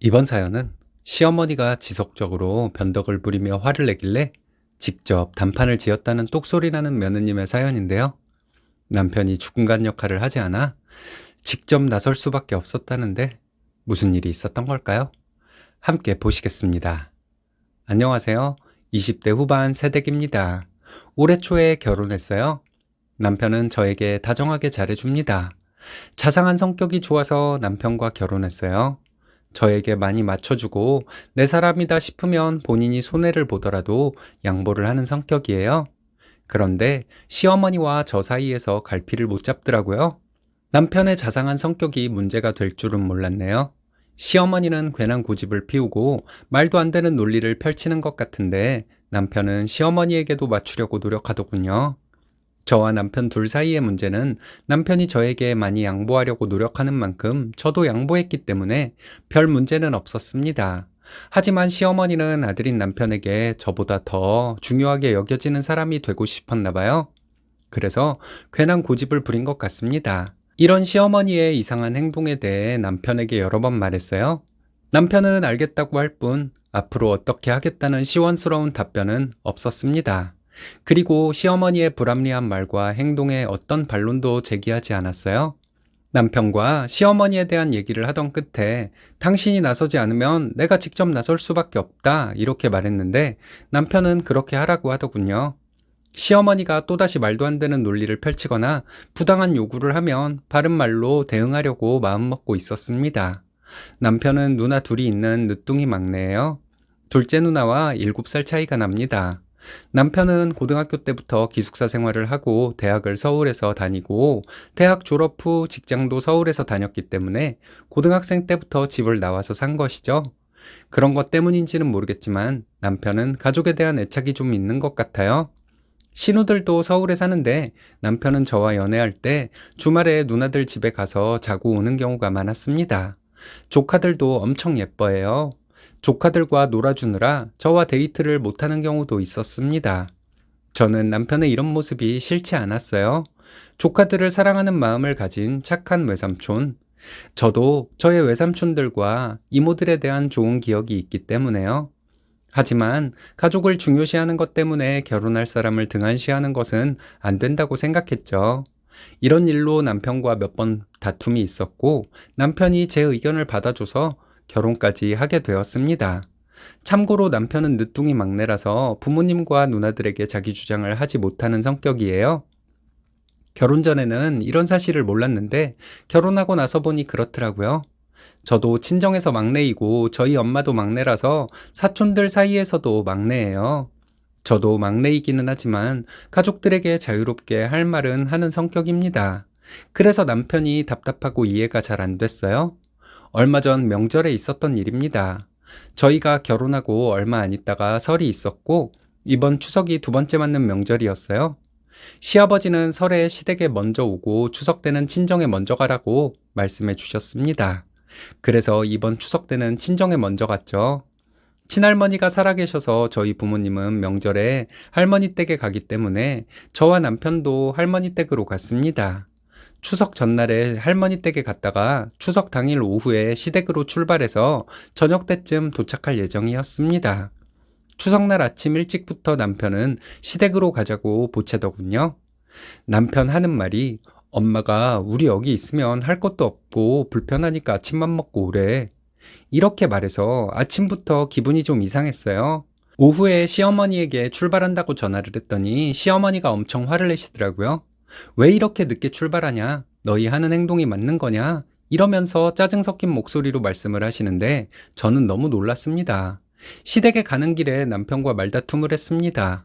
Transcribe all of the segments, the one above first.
이번 사연은 시어머니가 지속적으로 변덕을 부리며 화를 내길래 직접 단판을 지었다는 똑소리 나는 며느님의 사연인데요. 남편이 주군간 역할을 하지 않아 직접 나설 수밖에 없었다는데 무슨 일이 있었던 걸까요? 함께 보시겠습니다. 안녕하세요. 20대 후반 새댁입니다. 올해 초에 결혼했어요. 남편은 저에게 다정하게 잘해줍니다. 자상한 성격이 좋아서 남편과 결혼했어요. 저에게 많이 맞춰주고 내 사람이다 싶으면 본인이 손해를 보더라도 양보를 하는 성격이에요. 그런데 시어머니와 저 사이에서 갈피를 못 잡더라고요. 남편의 자상한 성격이 문제가 될 줄은 몰랐네요. 시어머니는 괜한 고집을 피우고 말도 안 되는 논리를 펼치는 것 같은데 남편은 시어머니에게도 맞추려고 노력하더군요. 저와 남편 둘 사이의 문제는 남편이 저에게 많이 양보하려고 노력하는 만큼 저도 양보했기 때문에 별 문제는 없었습니다. 하지만 시어머니는 아들인 남편에게 저보다 더 중요하게 여겨지는 사람이 되고 싶었나 봐요. 그래서 괜한 고집을 부린 것 같습니다. 이런 시어머니의 이상한 행동에 대해 남편에게 여러 번 말했어요. 남편은 알겠다고 할 뿐 앞으로 어떻게 하겠다는 시원스러운 답변은 없었습니다. 그리고 시어머니의 불합리한 말과 행동에 어떤 반론도 제기하지 않았어요. 남편과 시어머니에 대한 얘기를 하던 끝에 당신이 나서지 않으면 내가 직접 나설 수밖에 없다 이렇게 말했는데 남편은 그렇게 하라고 하더군요. 시어머니가 또다시 말도 안 되는 논리를 펼치거나 부당한 요구를 하면 바른 말로 대응하려고 마음먹고 있었습니다. 남편은 누나 둘이 있는 늦둥이 막내예요. 둘째 누나와 7살 차이가 납니다. 남편은 고등학교 때부터 기숙사 생활을 하고 대학을 서울에서 다니고 대학 졸업 후 직장도 서울에서 다녔기 때문에 고등학생 때부터 집을 나와서 산 것이죠. 그런 것 때문인지는 모르겠지만 남편은 가족에 대한 애착이 좀 있는 것 같아요. 신우들도 서울에 사는데 남편은 저와 연애할 때 주말에 누나들 집에 가서 자고 오는 경우가 많았습니다. 조카들도 엄청 예뻐해요. 조카들과 놀아주느라 저와 데이트를 못하는 경우도 있었습니다. 저는 남편의 이런 모습이 싫지 않았어요. 조카들을 사랑하는 마음을 가진 착한 외삼촌. 저도 저의 외삼촌들과 이모들에 대한 좋은 기억이 있기 때문에요. 하지만 가족을 중요시하는 것 때문에 결혼할 사람을 등한시하는 것은 안 된다고 생각했죠. 이런 일로 남편과 몇 번 다툼이 있었고 남편이 제 의견을 받아줘서 결혼까지 하게 되었습니다. 참고로 남편은 늦둥이 막내라서 부모님과 누나들에게 자기 주장을 하지 못하는 성격이에요. 결혼 전에는 이런 사실을 몰랐는데 결혼하고 나서 보니 그렇더라고요. 저도 친정에서 막내이고 저희 엄마도 막내라서 사촌들 사이에서도 막내예요. 저도 막내이기는 하지만 가족들에게 자유롭게 할 말은 하는 성격입니다. 그래서 남편이 답답하고 이해가 잘 안 됐어요. 얼마 전 명절에 있었던 일입니다. 저희가 결혼하고 얼마 안 있다가 설이 있었고 이번 추석이 두 번째 맞는 명절이었어요. 시아버지는 설에 시댁에 먼저 오고 추석 때는 친정에 먼저 가라고 말씀해 주셨습니다. 그래서 이번 추석 때는 친정에 먼저 갔죠. 친할머니가 살아계셔서 저희 부모님은 명절에 할머니 댁에 가기 때문에 저와 남편도 할머니 댁으로 갔습니다. 추석 전날에 할머니 댁에 갔다가 추석 당일 오후에 시댁으로 출발해서 저녁 때쯤 도착할 예정이었습니다. 추석날 아침 일찍부터 남편은 시댁으로 가자고 보채더군요. 남편 하는 말이 엄마가 우리 여기 있으면 할 것도 없고 불편하니까 아침만 먹고 오래. 이렇게 말해서 아침부터 기분이 좀 이상했어요. 오후에 시어머니에게 출발한다고 전화를 했더니 시어머니가 엄청 화를 내시더라고요. 왜 이렇게 늦게 출발하냐? 너희 하는 행동이 맞는 거냐? 이러면서 짜증 섞인 목소리로 말씀을 하시는데 저는 너무 놀랐습니다. 시댁에 가는 길에 남편과 말다툼을 했습니다.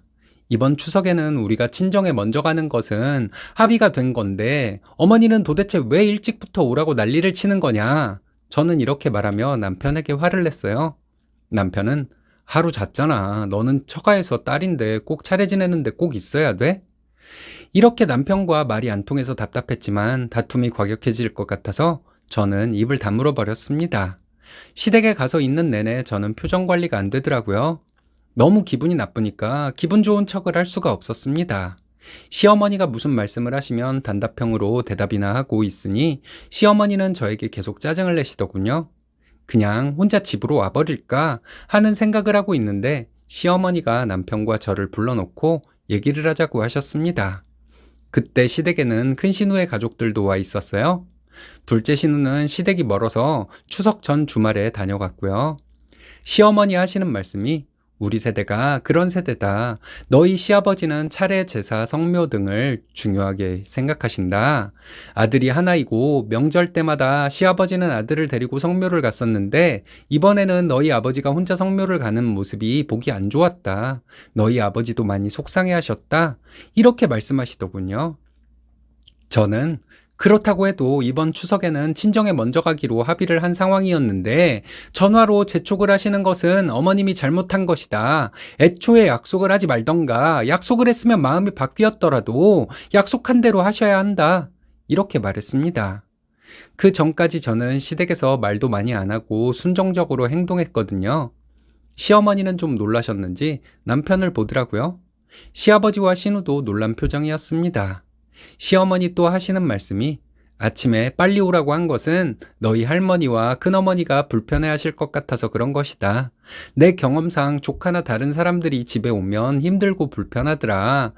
이번 추석에는 우리가 친정에 먼저 가는 것은 합의가 된 건데 어머니는 도대체 왜 일찍부터 오라고 난리를 치는 거냐? 저는 이렇게 말하며 남편에게 화를 냈어요. 남편은 하루 잤잖아. 너는 처가에서 딸인데 꼭 차례 지내는데 꼭 있어야 돼? 이렇게 남편과 말이 안 통해서 답답했지만 다툼이 과격해질 것 같아서 저는 입을 다물어 버렸습니다. 시댁에 가서 있는 내내 저는 표정 관리가 안 되더라고요. 너무 기분이 나쁘니까 기분 좋은 척을 할 수가 없었습니다. 시어머니가 무슨 말씀을 하시면 단답형으로 대답이나 하고 있으니 시어머니는 저에게 계속 짜증을 내시더군요. 그냥 혼자 집으로 와버릴까 하는 생각을 하고 있는데 시어머니가 남편과 저를 불러놓고 얘기를 하자고 하셨습니다. 그때 시댁에는 큰 시누의 가족들도 와 있었어요. 둘째 시누는 시댁이 멀어서 추석 전 주말에 다녀갔고요. 시어머니 하시는 말씀이 우리 세대가 그런 세대다. 너희 시아버지는 차례, 제사, 성묘 등을 중요하게 생각하신다. 아들이 하나이고 명절 때마다 시아버지는 아들을 데리고 성묘를 갔었는데 이번에는 너희 아버지가 혼자 성묘를 가는 모습이 보기 안 좋았다. 너희 아버지도 많이 속상해 하셨다. 이렇게 말씀하시더군요. 저는 그렇다고 해도 이번 추석에는 친정에 먼저 가기로 합의를 한 상황이었는데 전화로 재촉을 하시는 것은 어머님이 잘못한 것이다. 애초에 약속을 하지 말던가 약속을 했으면 마음이 바뀌었더라도 약속한 대로 하셔야 한다. 이렇게 말했습니다. 그 전까지 저는 시댁에서 말도 많이 안 하고 순종적으로 행동했거든요. 시어머니는 좀 놀라셨는지 남편을 보더라고요. 시아버지와 시누도 놀란 표정이었습니다. 시어머니 또 하시는 말씀이 아침에 빨리 오라고 한 것은 너희 할머니와 큰어머니가 불편해 하실 것 같아서 그런 것이다. 내 경험상 조카나 다른 사람들이 집에 오면 힘들고 불편하더라.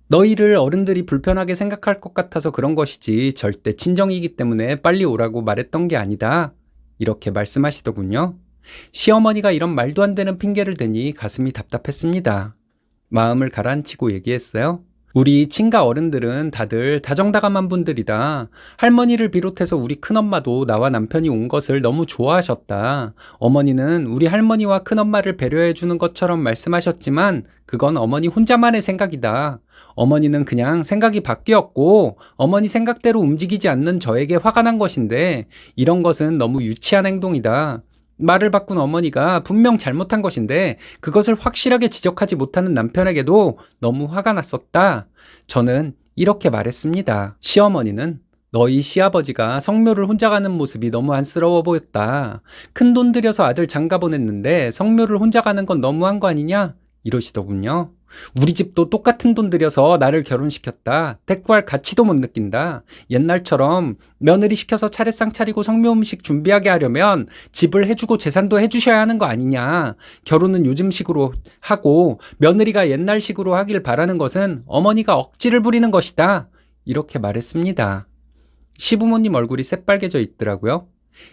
너희를 어른들이 불편하게 생각할 것 같아서 그런 것이지 절대 친정이기 때문에 빨리 오라고 말했던 게 아니다. 이렇게 말씀하시더군요. 시어머니가 이런 말도 안 되는 핑계를 대니 가슴이 답답했습니다. 마음을 가라앉히고 얘기했어요. 우리 친가 어른들은 다들 다정다감한 분들이다. 할머니를 비롯해서 우리 큰엄마도 나와 남편이 온 것을 너무 좋아하셨다. 어머니는 우리 할머니와 큰엄마를 배려해 주는 것처럼 말씀하셨지만 그건 어머니 혼자만의 생각이다. 어머니는 그냥 생각이 바뀌었고 어머니 생각대로 움직이지 않는 저에게 화가 난 것인데 이런 것은 너무 유치한 행동이다. 말을 바꾼 어머니가 분명 잘못한 것인데 그것을 확실하게 지적하지 못하는 남편에게도 너무 화가 났었다. 저는 이렇게 말했습니다. 시어머니는 너희 시아버지가 성묘를 혼자 가는 모습이 너무 안쓰러워 보였다. 큰돈 들여서 아들 장가 보냈는데 성묘를 혼자 가는 건 너무한 거 아니냐? 이러시더군요. 우리 집도 똑같은 돈 들여서 나를 결혼시켰다. 대꾸할 가치도 못 느낀다. 옛날처럼 며느리 시켜서 차례상 차리고 성묘 음식 준비하게 하려면 집을 해주고 재산도 해주셔야 하는 거 아니냐. 결혼은 요즘식으로 하고 며느리가 옛날식으로 하길 바라는 것은 어머니가 억지를 부리는 것이다. 이렇게 말했습니다. 시부모님 얼굴이 새빨개져 있더라고요.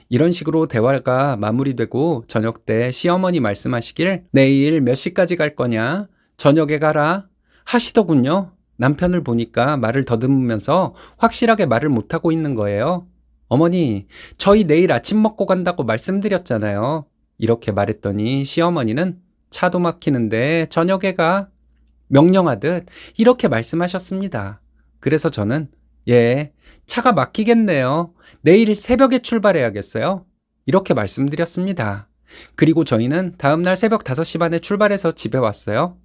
이런 식으로 대화가 마무리되고 저녁 때 시어머니 말씀하시길 내일 몇 시까지 갈 거냐? 저녁에 가라 하시더군요. 남편을 보니까 말을 더듬으면서 확실하게 말을 못하고 있는 거예요. 어머니, 저희 내일 아침 먹고 간다고 말씀드렸잖아요. 이렇게 말했더니 시어머니는 차도 막히는데 저녁에 가. 명령하듯 이렇게 말씀하셨습니다. 그래서 저는 예, 차가 막히겠네요. 내일 새벽에 출발해야겠어요. 이렇게 말씀드렸습니다. 그리고 저희는 다음날 새벽 5시 반에 출발해서 집에 왔어요.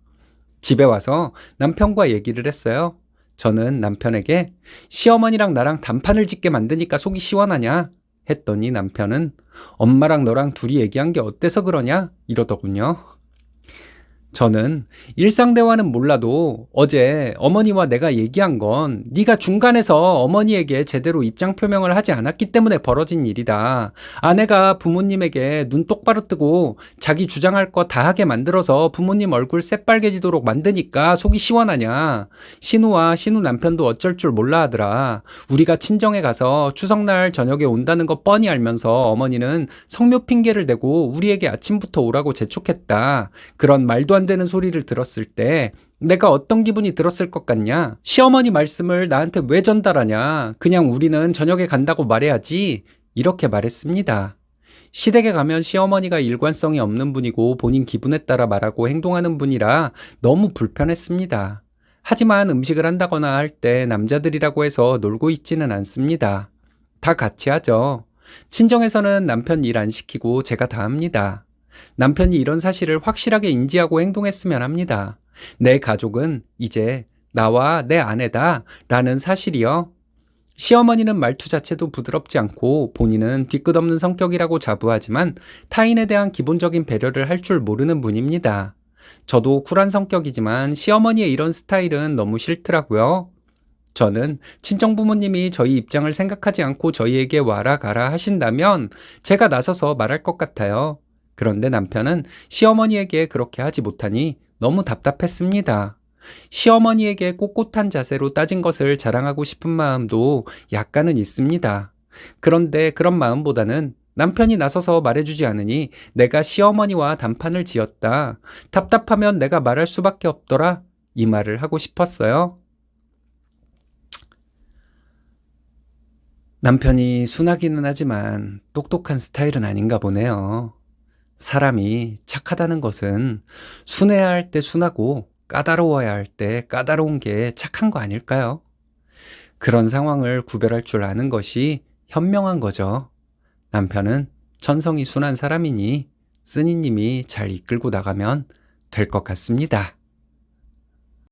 집에 와서 남편과 얘기를 했어요. 저는 남편에게 시어머니랑 나랑 단판을 짓게 만드니까 속이 시원하냐? 했더니 남편은 엄마랑 너랑 둘이 얘기한 게 어때서 그러냐? 이러더군요. 저는 일상 대화는 몰라도 어제 어머니와 내가 얘기한 건 네가 중간에서 어머니에게 제대로 입장 표명을 하지 않았기 때문에 벌어진 일이다. 아내가 부모님에게 눈 똑바로 뜨고 자기 주장할 거 다 하게 만들어서 부모님 얼굴 새빨개지도록 만드니까 속이 시원하냐. 신우와 신우 남편도 어쩔 줄 몰라 하더라. 우리가 친정에 가서 추석날 저녁에 온다는 거 뻔히 알면서 어머니는 성묘 핑계를 대고 우리에게 아침부터 오라고 재촉했다. 그런 말도 안 되는 소리를 들었을 때 내가 어떤 기분이 들었을 것 같냐? 시어머니 말씀을 나한테 왜 전달하냐? 그냥 우리는 저녁에 간다고 말해야지. 이렇게 말했습니다. 시댁에 가면 시어머니가 일관성이 없는 분이고 본인 기분에 따라 말하고 행동하는 분이라 너무 불편했습니다. 하지만 음식을 한다거나 할 때 남자들이라고 해서 놀고 있지는 않습니다. 다 같이 하죠. 친정에서는 남편 일 안 시키고 제가 다 합니다. 남편이 이런 사실을 확실하게 인지하고 행동했으면 합니다. 내 가족은 이제 나와 내 아내다 라는 사실이요. 시어머니는 말투 자체도 부드럽지 않고 본인은 뒤끝없는 성격이라고 자부하지만 타인에 대한 기본적인 배려를 할 줄 모르는 분입니다. 저도 쿨한 성격이지만 시어머니의 이런 스타일은 너무 싫더라고요. 저는 친정 부모님이 저희 입장을 생각하지 않고 저희에게 와라 가라 하신다면 제가 나서서 말할 것 같아요. 그런데 남편은 시어머니에게 그렇게 하지 못하니 너무 답답했습니다. 시어머니에게 꼿꼿한 자세로 따진 것을 자랑하고 싶은 마음도 약간은 있습니다. 그런데 그런 마음보다는 남편이 나서서 말해주지 않으니 내가 시어머니와 단판을 지었다. 답답하면 내가 말할 수밖에 없더라. 이 말을 하고 싶었어요. 남편이 순하기는 하지만 똑똑한 스타일은 아닌가 보네요. 사람이 착하다는 것은 순해야 할 때 순하고 까다로워야 할 때 까다로운 게 착한 거 아닐까요? 그런 상황을 구별할 줄 아는 것이 현명한 거죠. 남편은 천성이 순한 사람이니 쓰니님이 잘 이끌고 나가면 될 것 같습니다.